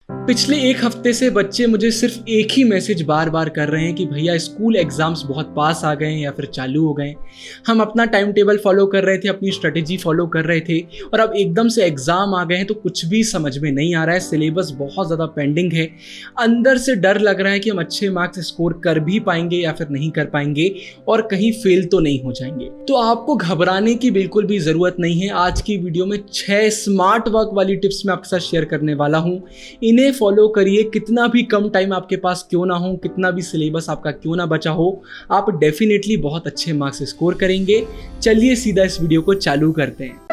पिछले एक हफ्ते से बच्चे मुझे सिर्फ एक ही मैसेज बार बार कर रहे हैं कि भैया स्कूल एग्जाम्स बहुत पास आ गए हैं या फिर चालू हो गए। हम अपना टाइम टेबल फॉलो कर रहे थे, अपनी स्ट्रेटेजी फॉलो कर रहे थे और अब एकदम से एग्जाम आ गए हैं तो कुछ भी समझ में नहीं आ रहा है। सिलेबस बहुत ज़्यादा पेंडिंग है। अंदर से डर लग रहा है कि हम अच्छे मार्क्स स्कोर कर भी पाएंगे या फिर नहीं कर पाएंगे और कहीं फेल तो नहीं हो जाएंगे। तो आपको घबराने की बिल्कुल भी ज़रूरत नहीं है। आज की वीडियो में 6 स्मार्ट वर्क वाली टिप्स मैं आपके साथ शेयर करने वाला हूँ। इन्हें फॉलो करिए। कितना भी कम टाइम आपके पास क्यों ना हो, कितना भी सिलेबस आपका क्यों ना बचा हो, आप डेफिनेटली बहुत अच्छे मार्क्स स्कोर करेंगे। चलिए सीधा इस वीडियो को चालू करते हैं।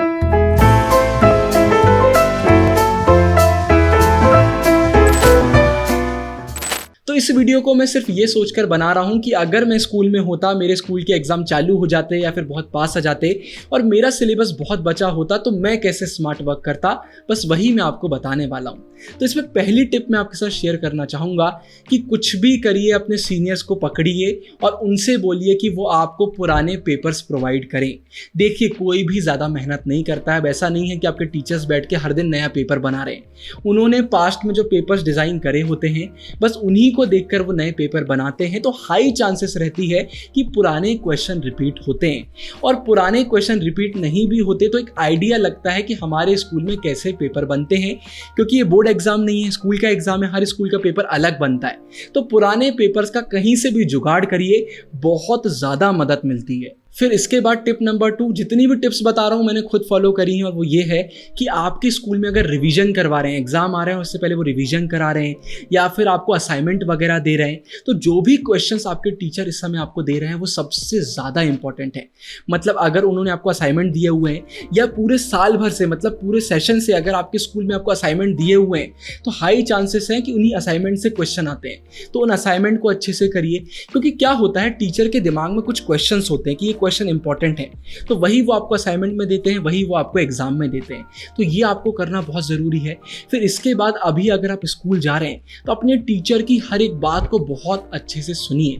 तो इस वीडियो को मैं सिर्फ ये सोचकर बना रहा हूँ कि अगर मैं स्कूल में होता, मेरे स्कूल के एग्जाम चालू हो जाते या फिर बहुत पास आ जाते और मेरा सिलेबस बहुत बचा होता तो मैं कैसे स्मार्ट वर्क करता, बस वही मैं आपको बताने वाला हूँ। तो इसमें पहली टिप मैं आपके साथ शेयर करना चाहूँगा कि कुछ भी करिए, अपने सीनियर्स को पकड़िए और उनसे बोलिए कि वो आपको पुराने पेपर्स प्रोवाइड करें। देखिए, कोई भी ज़्यादा मेहनत नहीं करता है। ऐसा नहीं है कि आपके टीचर्स बैठ के हर दिन नया पेपर बना रहे हैं। उन्होंने पास्ट में जो पेपर्स डिज़ाइन करे होते हैं, बस उन्हीं को देखकर वो नए पेपर बनाते हैं। तो हाई चांसेस रहती है कि पुराने क्वेश्चन रिपीट होते हैं और पुराने क्वेश्चन रिपीट नहीं भी होते तो एक आइडिया लगता है कि हमारे स्कूल में कैसे पेपर बनते हैं, क्योंकि ये बोर्ड एग्जाम नहीं है, स्कूल का एग्जाम है। हर स्कूल का पेपर अलग बनता है। तो पुराने पेपर्स का कहीं से भी जुगाड़ करिए, बहुत ज़्यादा मदद मिलती है। फिर इसके बाद टिप नंबर 2, जितनी भी टिप्स बता रहा हूँ मैंने खुद फॉलो करी हैं और वो ये है कि आपके स्कूल में अगर रिवीजन करवा रहे हैं, एग्जाम आ रहे हैं उससे पहले वो रिवीजन करा रहे हैं या फिर आपको असाइनमेंट वगैरह दे रहे हैं, तो जो भी क्वेश्चंस आपके टीचर इस समय आपको दे रहे हैं वो सबसे ज़्यादा इंपॉर्टेंट है। मतलब अगर उन्होंने आपको असाइनमेंट दिए हुए हैं या पूरे साल भर से, मतलब पूरे सेशन से अगर आपके स्कूल में आपको असाइनमेंट दिए हुए हैं तो हाई चांसेस हैं कि उन्हीं असाइनमेंट से क्वेश्चन आते हैं। तो उन असाइनमेंट को अच्छे से करिए, क्योंकि क्या होता है, टीचर के दिमाग में कुछ क्वेश्चन होते हैं कि ये क्वेश्चन इंपॉर्टेंट है, तो वही वो आपको असाइनमेंट में देते हैं, वही वो आपको एग्जाम में देते हैं। तो ये आपको करना बहुत ज़रूरी है। फिर इसके बाद अभी अगर आप स्कूल जा रहे हैं तो अपने टीचर की हर एक बात को बहुत अच्छे से सुनिए।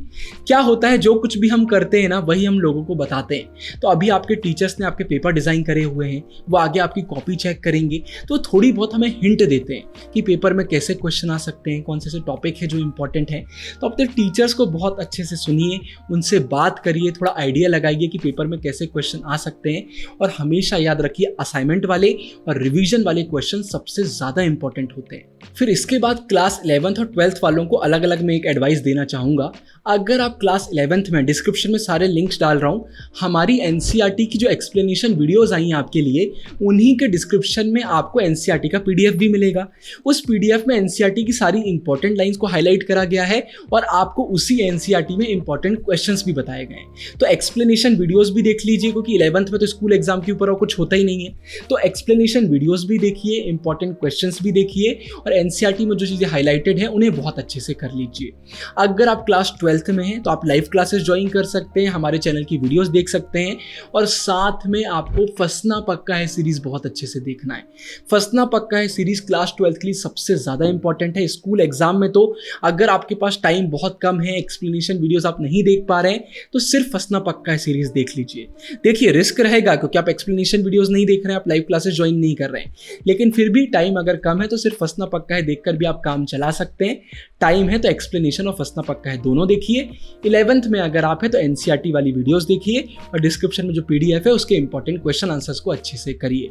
क्या होता है, जो कुछ भी हम करते हैं ना वही हम लोगों को बताते हैं। तो अभी आपके टीचर्स ने आपके पेपर डिज़ाइन करे हुए हैं, वो आगे आपकी कॉपी चेक करेंगे तो थोड़ी बहुत हमें हिंट देते हैं कि पेपर में कैसे क्वेश्चन आ सकते हैं, कौन से टॉपिक है जो इंपॉर्टेंट है। तो अपने टीचर्स को बहुत अच्छे से सुनिए, उनसे बात करिए, थोड़ा आइडिया लगाइए कि पेपर में कैसे क्वेश्चन आ सकते हैं। और हमेशा याद रखिए, असाइनमेंट वाले और रिवीजन वाले क्वेश्चन सबसे ज़्यादा इंपॉर्टेंट होते हैं। फिर इसके बाद क्लास 11th और 12th वालों को अलग अलग मैं एक एडवाइस देना चाहूँगा। अगर आप क्लास 11th में, डिस्क्रिप्शन में सारे लिंक्स डाल रहा हूँ, हमारी एनसीईआरटी की जो एक्सप्लेनेशन वीडियोज़ आई हैं आपके लिए, उन्हीं के डिस्क्रिप्शन में आपको एनसीईआरटी का पीडीएफ भी मिलेगा। उस पीडीएफ में एनसीईआरटी की सारी इंपॉर्टेंट लाइन्स को हाईलाइट करा गया है और आपको उसी एनसीईआरटी में इंपॉर्टेंट क्वेश्चंस भी बताए गए हैं। तो एक्सप्लेनेशन वीडियोज़ भी देख लीजिए, क्योंकि 11th में तो स्कूल एग्जाम के ऊपर और कुछ होता ही नहीं है। तो एक्सप्लेनेशन वीडियोस भी देखिए, इंपॉर्टेंट क्वेश्चंस भी देखिए और एनसीईआरटी में जो चीज़ें हाईलाइटेड हैं उन्हें बहुत अच्छे से कर लीजिए। अगर आप क्लास 12th में हैं तो आप लाइव क्लासेस ज्वाइन कर सकते हैं, हमारे चैनल की वीडियोस देख सकते हैं और साथ में आपको फंसना पक्का है सीरीज बहुत अच्छे से देखना है। फंसना पक्का है सीरीज क्लास 12th के लिए सबसे ज़्यादा इंपॉर्टेंट है। स्कूल एग्जाम में तो अगर आपके पास टाइम बहुत कम है, एक्सप्लेनेशन वीडियोस आप नहीं देख पा रहे हैं, तो सिर्फ फंसना पक्का है सीरीज देख लीजिए। देखिए, रिस्क रहेगा क्योंकि आप एक्सप्लेनेशन वीडियोस नहीं देख रहे हैं, आप लाइव क्लासेस ज्वाइन नहीं कर रहे हैं, लेकिन फिर भी टाइम अगर कम है तो सिर्फ फंसना पक्का है देखकर भी आप काम चला सकते हैं। टाइम है तो एक्सप्लेनेशन और फंसना पक्का है दोनों देखिए। 11th में अगर आप है तो एनसीईआरटी वाली वीडियोस देखिए और डिस्क्रिप्शन में जो पीडीएफ है उसके इंपॉर्टेंट क्वेश्चन आंसर्स को अच्छे से करिए।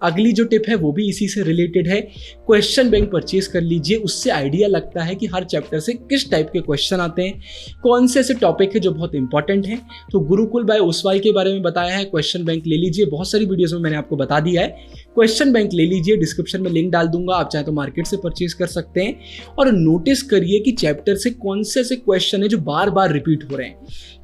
अगली जो टिप है वो भी इसी से रिलेटेड है। क्वेश्चन बैंक परचेज कर लीजिए, उससे आइडिया लगता है कि हर चैप्टर से किस टाइप के क्वेश्चन आते हैं, कौन से ऐसे टॉपिक है जो बहुत इंपॉर्टेंट है। तो गुरुकुल बाय ओसवाल के बारे में बताया है, क्वेश्चन बैंक ले लीजिए, बहुत सारी वीडियोस में मैंने आपको बता दिया है। क्वेश्चन बैंक ले लीजिए, डिस्क्रिप्शन में लिंक डाल दूंगा, आप चाहे तो मार्केट से परचेज कर सकते हैं। और नोटिस करिए कि चैप्टर से कौन से ऐसे क्वेश्चन है जो बार बार रिपीट हो रहे हैं,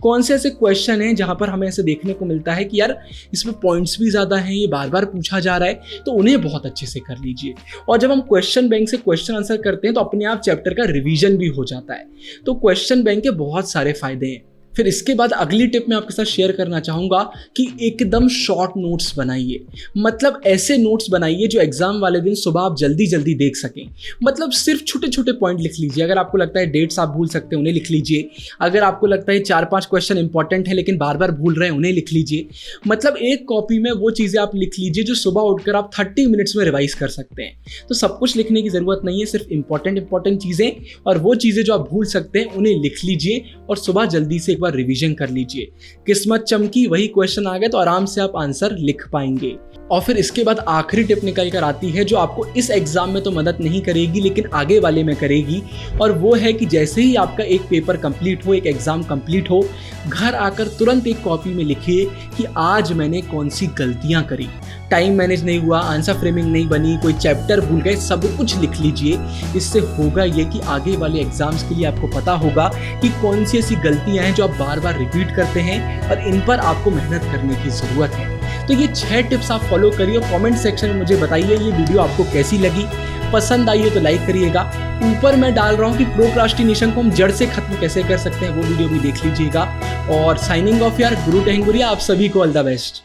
कौन से ऐसे क्वेश्चन हैं जहां पर हमें ऐसे देखने को मिलता है कि यार इसमें पॉइंट्स भी ज़्यादा हैं, ये बार बार पूछा जा रहा है, तो उन्हें बहुत अच्छे से कर लीजिए। और जब हम क्वेश्चन बैंक से क्वेश्चन आंसर करते हैं तो अपने आप चैप्टर का रिवीजन भी हो जाता है। तो क्वेश्चन बैंक के बहुत सारे फायदे हैं। फिर इसके बाद अगली टिप मैं आपके साथ शेयर करना चाहूँगा कि एकदम शॉर्ट नोट्स बनाइए। मतलब ऐसे नोट्स बनाइए जो एग्जाम वाले दिन सुबह आप जल्दी जल्दी देख सकें। मतलब सिर्फ छोटे छोटे पॉइंट लिख लीजिए। अगर आपको लगता है डेट्स आप भूल सकते हैं, उन्हें लिख लीजिए। अगर आपको लगता है 4-5 क्वेश्चन इंपॉर्टेंट है लेकिन बार बार भूल रहे हैं, उन्हें लिख लीजिए। मतलब एक कॉपी में वो चीज़ें आप लिख लीजिए जो सुबह उठकर आप 30 मिनट्स में रिवाइज कर सकते हैं। तो सब कुछ लिखने की ज़रूरत नहीं है, सिर्फ इंपॉर्टेंट चीज़ें और वो चीज़ें जो आप भूल सकते हैं उन्हें लिख लीजिए और सुबह जल्दी से एक बार रिवीजन कर लीजिए। किस्मत चमकी, वही क्वेश्चन आ गए तो आराम से आप आंसर लिख पाएंगे। और फिर इसके बाद आखिरी टिप निकल कर आती है जो आपको इस एग्जाम में तो मदद नहीं करेगी लेकिन आगे वाले में करेगी, और वो है कि जैसे ही आपका एक पेपर कंप्लीट हो, एक एग्जाम कंप्लीट हो, घर आकर तुरंत एक कॉपी में लिखिए कि आज मैंने कौन सी गलतियां करी। टाइम मैनेज नहीं हुआ, आंसर फ्रेमिंग नहीं बनी, कोई चैप्टर भूल गए, सब कुछ लिख लीजिए। इससे होगा ये कि आगे वाले एग्जाम्स के लिए आपको पता होगा कि कौन सी ऐसी गलतियां हैं जो आप बार बार रिपीट करते हैं और इन पर आपको मेहनत करने की ज़रूरत है। तो ये 6 टिप्स आप फॉलो करिए और कमेंट सेक्शन में मुझे बताइए ये वीडियो आपको कैसी लगी। पसंद आई है तो लाइक करिएगा। ऊपर मैं डाल रहा हूँ कि प्रोक्रास्टिनेशन को हम जड़ से खत्म कैसे कर सकते हैं, वो वीडियो भी देख लीजिएगा। और साइनिंग ऑफ यार, गुरु टेहंगुरिया, आप सभी को ऑल द बेस्ट।